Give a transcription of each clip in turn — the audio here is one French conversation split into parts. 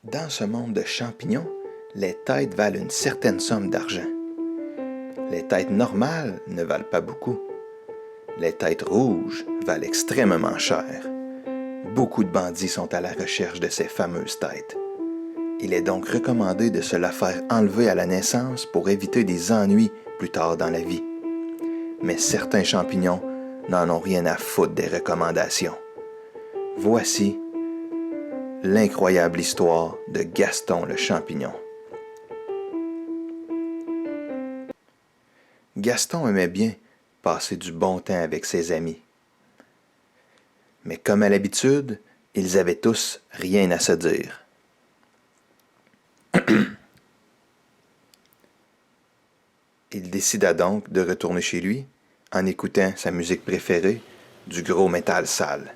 Dans ce monde de champignons, les têtes valent une certaine somme d'argent. Les têtes normales ne valent pas beaucoup. Les têtes rouges valent extrêmement cher. Beaucoup de bandits sont à la recherche de ces fameuses têtes. Il est donc recommandé de se la faire enlever à la naissance pour éviter des ennuis plus tard dans la vie. Mais certains champignons n'en ont rien à foutre des recommandations. Voici l'incroyable histoire de Gaston le champignon. Gaston aimait bien passer du bon temps avec ses amis. Mais comme à l'habitude, ils avaient tous rien à se dire. Il décida donc de retourner chez lui en écoutant sa musique préférée, du gros métal sale.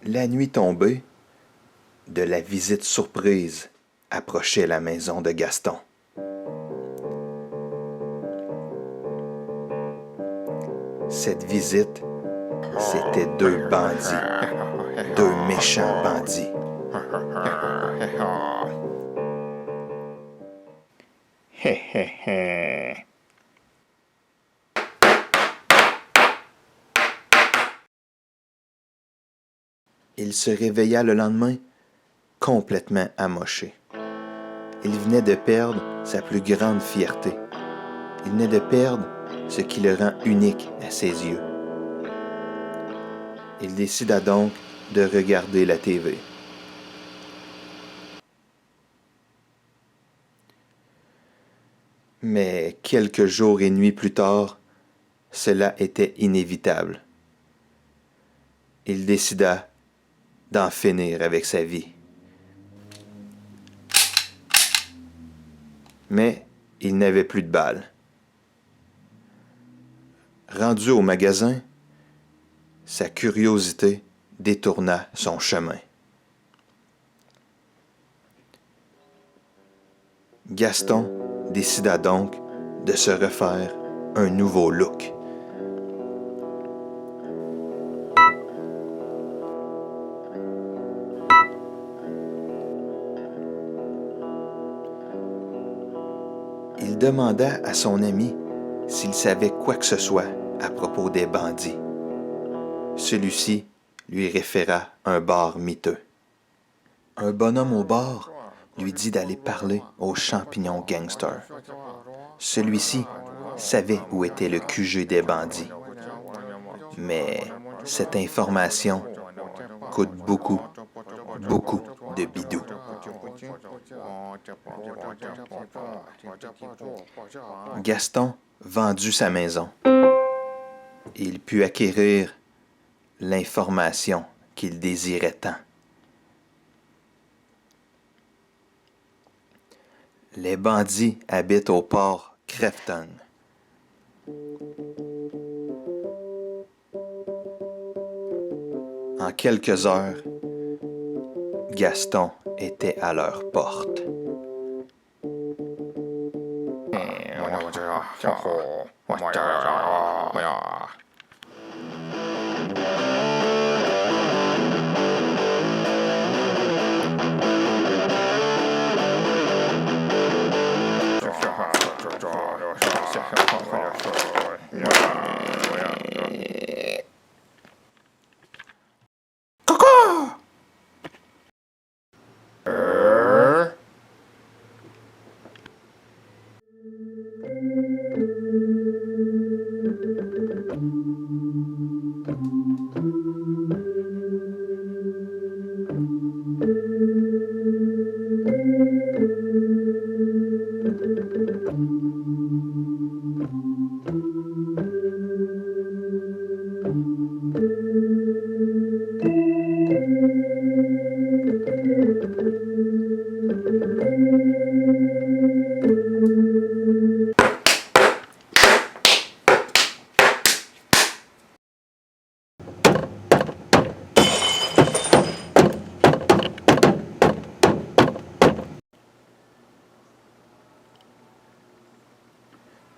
La nuit tombée, de la visite surprise approchait la maison de Gaston. Cette visite, c'était deux bandits, deux méchants bandits. Hé hé hé. Il se réveilla le lendemain complètement amoché. Il venait de perdre sa plus grande fierté. Il venait de perdre ce qui le rend unique à ses yeux. Il décida donc de regarder la TV. Mais quelques jours et nuits plus tard, cela était inévitable. Il décida d'en finir avec sa vie. Mais il n'avait plus de balles. Rendu au magasin, sa curiosité détourna son chemin. Gaston décida donc de se refaire un nouveau look. Il demanda à son ami s'il savait quoi que ce soit à propos des bandits. Celui-ci lui référa un bar miteux. Un bonhomme au bar lui dit d'aller parler au champignon gangster. Celui-ci savait où était le QG des bandits. Mais cette information coûte beaucoup de bidou. Gaston vendit sa maison. Il put acquérir l'information qu'il désirait tant. Les bandits habitent au port Crefton. En quelques heures, Gaston était à leur porte.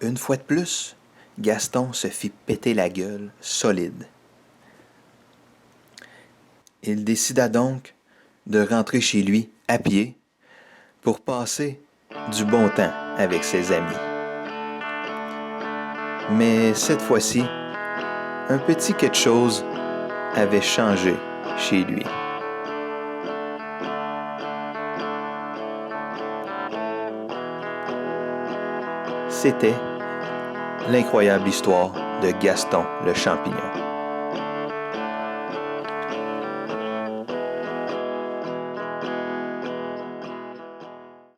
Une fois de plus, Gaston se fit péter la gueule solide. Il décida donc de rentrer chez lui à pied pour passer du bon temps avec ses amis. Mais cette fois-ci, un petit quelque chose avait changé chez lui. C'était l'incroyable histoire de Gaston le champignon.